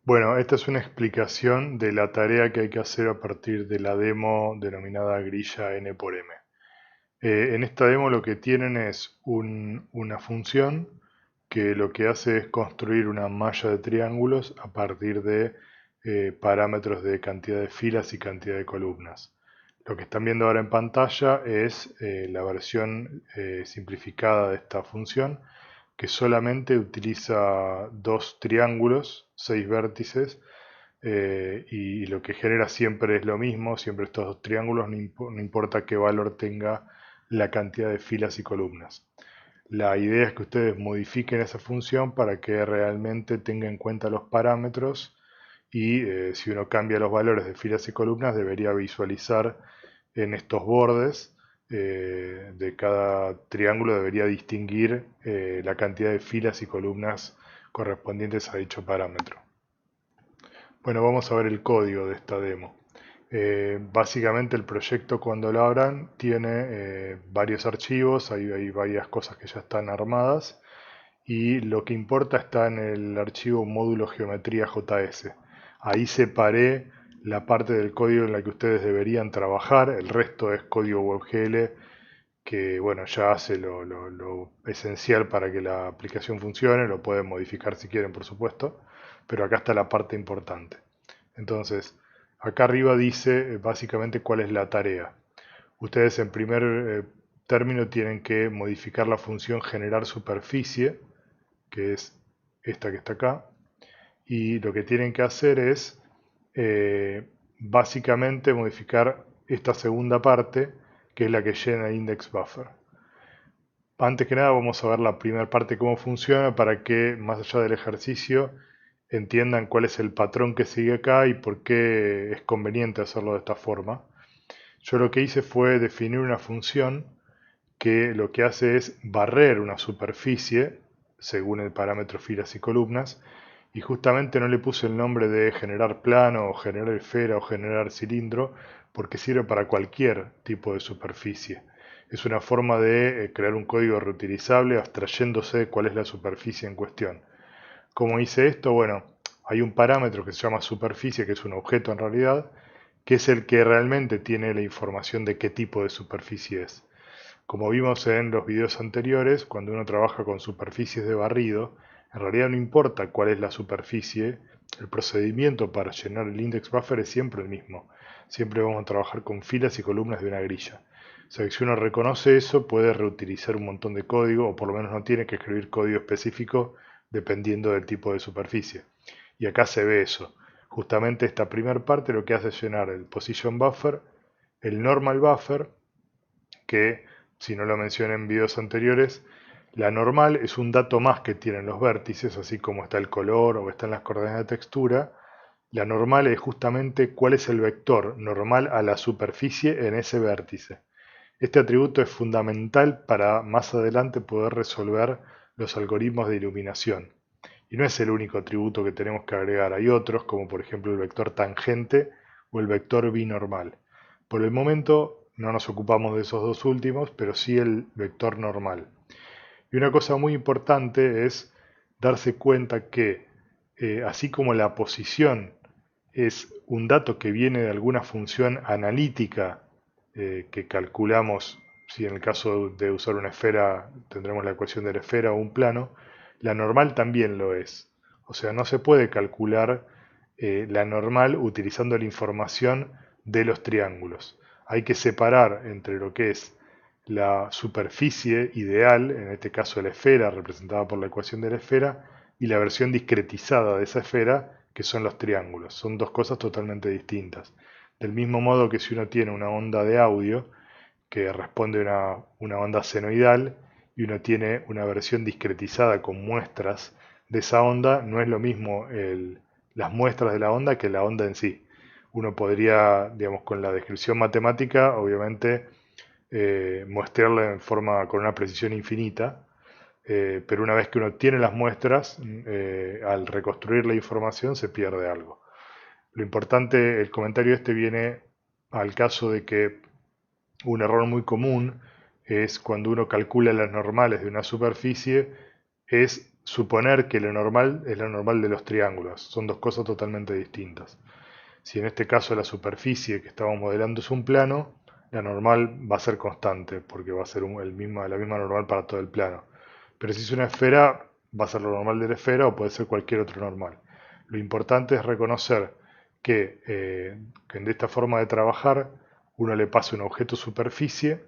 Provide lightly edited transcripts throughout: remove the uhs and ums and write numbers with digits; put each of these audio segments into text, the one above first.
Bueno, esta es una explicación de la tarea que hay que hacer a partir de la demo denominada grilla n por m. En esta demo lo que tienen es una función que lo que hace es construir una malla de triángulos a partir de parámetros de cantidad de filas y cantidad de columnas. Lo que están viendo ahora en pantalla es la versión simplificada de esta función, que solamente utiliza dos triángulos, seis vértices, y lo que genera siempre es lo mismo, siempre estos dos triángulos, no importa qué valor tenga la cantidad de filas y columnas. La idea es que ustedes modifiquen esa función para que realmente tenga en cuenta los parámetros y si uno cambia los valores de filas y columnas debería visualizar en estos bordes de cada triángulo, debería distinguir la cantidad de filas y columnas correspondientes a dicho parámetro. Bueno, vamos a ver el código de esta demo. Básicamente el proyecto, cuando lo abran, tiene varios archivos, hay varias cosas que ya están armadas, y lo que importa está en el archivo módulo geometría JS. Ahí separé la parte del código en la que ustedes deberían trabajar, el resto es código WebGL que bueno, ya hace lo esencial para que la aplicación funcione, lo pueden modificar si quieren, por supuesto, pero acá está la parte importante. Entonces, acá arriba dice básicamente cuál es la tarea. Ustedes en primer término tienen que modificar la función generar superficie, que es esta que está acá, y lo que tienen que hacer es básicamente modificar esta segunda parte, que es la que llena el index buffer. Antes que nada vamos a ver la primera parte, cómo funciona, para que más allá del ejercicio entiendan cuál es el patrón que sigue acá y por qué es conveniente hacerlo de esta forma. Yo lo que hice fue definir una función que lo que hace es barrer una superficie según el parámetro filas y columnas, y justamente no le puse el nombre de generar plano o generar esfera o generar cilindro porque sirve para cualquier tipo de superficie. Es una forma de crear un código reutilizable abstrayéndose de cuál es la superficie en cuestión. ¿Cómo hice esto? Bueno, hay un parámetro que se llama superficie, que es un objeto en realidad, que es el que realmente tiene la información de qué tipo de superficie es. Como vimos en los videos anteriores, cuando uno trabaja con superficies de barrido, en realidad no importa cuál es la superficie, el procedimiento para llenar el index buffer es siempre el mismo. Siempre vamos a trabajar con filas y columnas de una grilla. O sea que si uno reconoce eso, puede reutilizar un montón de código, o por lo menos no tiene que escribir código específico dependiendo del tipo de superficie. Y acá se ve eso. Justamente esta primera parte lo que hace es llenar el position buffer, el normal buffer, que si no lo mencioné en videos anteriores, la normal es un dato más que tienen los vértices, así como está el color o están las coordenadas de textura. La normal es justamente cuál es el vector normal a la superficie en ese vértice. Este atributo es fundamental para más adelante poder resolver los algoritmos de iluminación. Y no es el único atributo que tenemos que agregar, hay otros, como por ejemplo el vector tangente o el vector binormal. Por el momento no nos ocupamos de esos dos últimos, pero sí el vector normal. Y una cosa muy importante es darse cuenta que así como la posición es un dato que viene de alguna función analítica que calculamos, si en el caso de usar una esfera tendremos la ecuación de la esfera o un plano, la normal también lo es. O sea, no se puede calcular la normal utilizando la información de los triángulos. Hay que separar entre lo que es la superficie ideal, en este caso la esfera representada por la ecuación de la esfera, y la versión discretizada de esa esfera, que son los triángulos. Son dos cosas totalmente distintas. Del mismo modo que si uno tiene una onda de audio que responde a una onda senoidal y uno tiene una versión discretizada con muestras de esa onda, no es lo mismo las muestras de la onda que la onda en sí. Uno podría, digamos, con la descripción matemática, obviamente, mostrarla en forma con una precisión infinita, pero una vez que uno tiene las muestras, al reconstruir la información se pierde algo. Lo importante, el comentario este viene al caso de que un error muy común es cuando uno calcula las normales de una superficie, es suponer que lo normal es lo normal de los triángulos. Son dos cosas totalmente distintas. Si en este caso la superficie que estamos modelando es un plano, la normal va a ser constante, porque va a ser la misma normal para todo el plano. Pero si es una esfera, va a ser lo normal de la esfera o puede ser cualquier otro normal. Lo importante es reconocer que de esta forma de trabajar uno le pasa un objeto superficie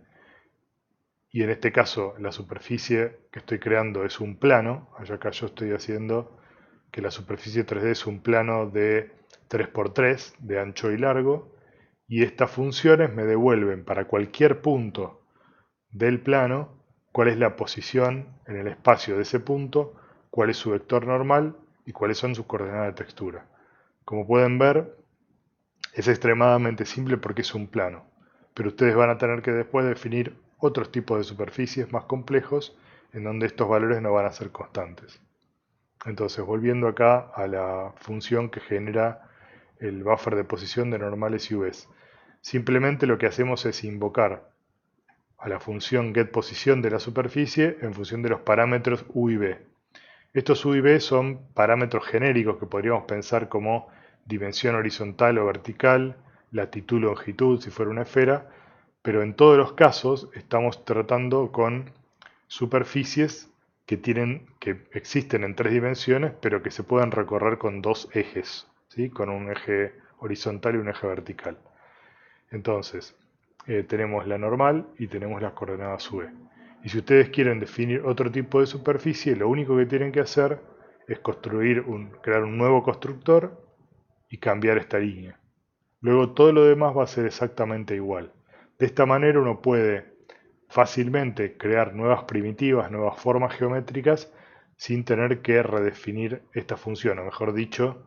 y en este caso la superficie que estoy creando es un plano. Acá yo estoy haciendo que la superficie 3D es un plano de 3x3 de ancho y largo y estas funciones me devuelven para cualquier punto del plano cuál es la posición en el espacio de ese punto, cuál es su vector normal y cuáles son sus coordenadas de textura. Como pueden ver, es extremadamente simple porque es un plano, pero ustedes van a tener que después definir otros tipos de superficies más complejos en donde estos valores no van a ser constantes. Entonces, volviendo acá a la función que genera el buffer de posición de normales y UVs. Simplemente lo que hacemos es invocar a la función getPosición de la superficie en función de los parámetros U y V. Estos U y V son parámetros genéricos que podríamos pensar como dimensión horizontal o vertical, latitud, longitud, si fuera una esfera, pero en todos los casos estamos tratando con superficies que existen en tres dimensiones, pero que se pueden recorrer con dos ejes, ¿sí? Con un eje horizontal y un eje vertical. Entonces, tenemos la normal y tenemos las coordenadas V. Y si ustedes quieren definir otro tipo de superficie, lo único que tienen que hacer es crear un nuevo constructor y cambiar esta línea. Luego todo lo demás va a ser exactamente igual. De esta manera uno puede fácilmente crear nuevas primitivas, nuevas formas geométricas, sin tener que redefinir esta función, o mejor dicho,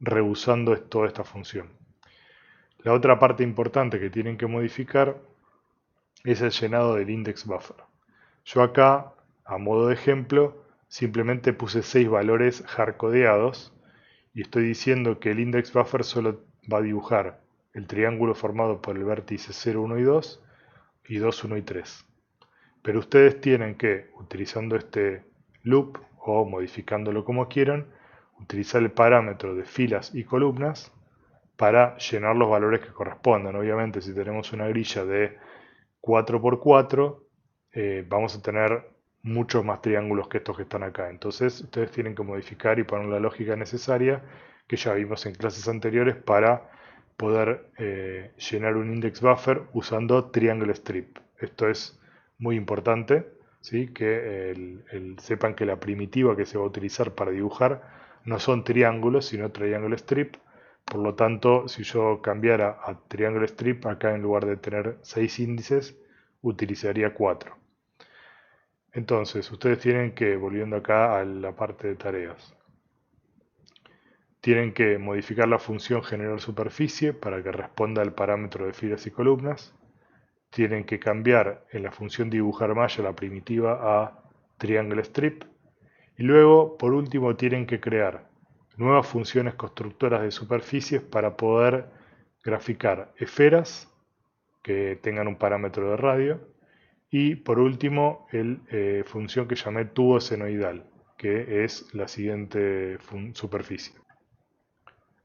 reusando toda esta función. La otra parte importante que tienen que modificar es el llenado del index buffer. Yo acá, a modo de ejemplo, simplemente puse 6 valores hardcodeados y estoy diciendo que el index buffer solo va a dibujar el triángulo formado por el vértice 0, 1 y 2 y 2, 1 y 3. Pero ustedes tienen que, utilizando este loop o modificándolo como quieran, utilizar el parámetro de filas y columnas para llenar los valores que correspondan. Obviamente, si tenemos una grilla de 4x4, vamos a tener muchos más triángulos que estos que están acá. Entonces, ustedes tienen que modificar y poner la lógica necesaria que ya vimos en clases anteriores para poder llenar un index buffer usando triangle strip. Esto es muy importante, ¿sí? Que sepan que la primitiva que se va a utilizar para dibujar no son triángulos, sino triangle strip. Por lo tanto, si yo cambiara a triangle strip, acá en lugar de tener 6 índices, utilizaría 4. Entonces, ustedes tienen que, volviendo acá a la parte de tareas, tienen que modificar la función generar superficie para que responda al parámetro de filas y columnas. Tienen que cambiar en la función dibujar malla la primitiva a triangle strip. Y luego, por último, tienen que crear nuevas funciones constructoras de superficies para poder graficar esferas que tengan un parámetro de radio. Y por último, la función que llamé tubo senoidal, que es la siguiente superficie.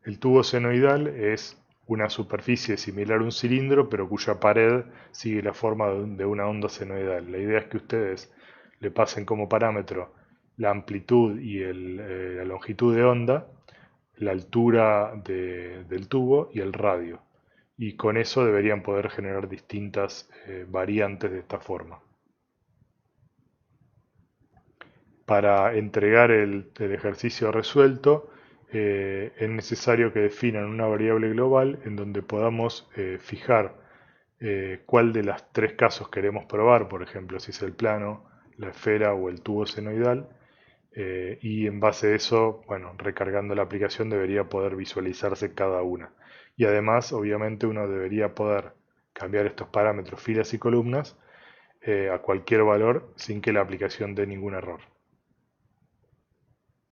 El tubo senoidal es una superficie similar a un cilindro, pero cuya pared sigue la forma de una onda senoidal. La idea es que ustedes le pasen como parámetro la amplitud y la longitud de onda, la altura del tubo y el radio. Y con eso deberían poder generar distintas variantes de esta forma. Para entregar el ejercicio resuelto, es necesario que definan una variable global en donde podamos fijar cuál de los tres casos queremos probar, por ejemplo, si es el plano, la esfera o el tubo senoidal, y en base a eso, bueno, recargando la aplicación debería poder visualizarse cada una. Y además, obviamente, uno debería poder cambiar estos parámetros, filas y columnas, a cualquier valor sin que la aplicación dé ningún error.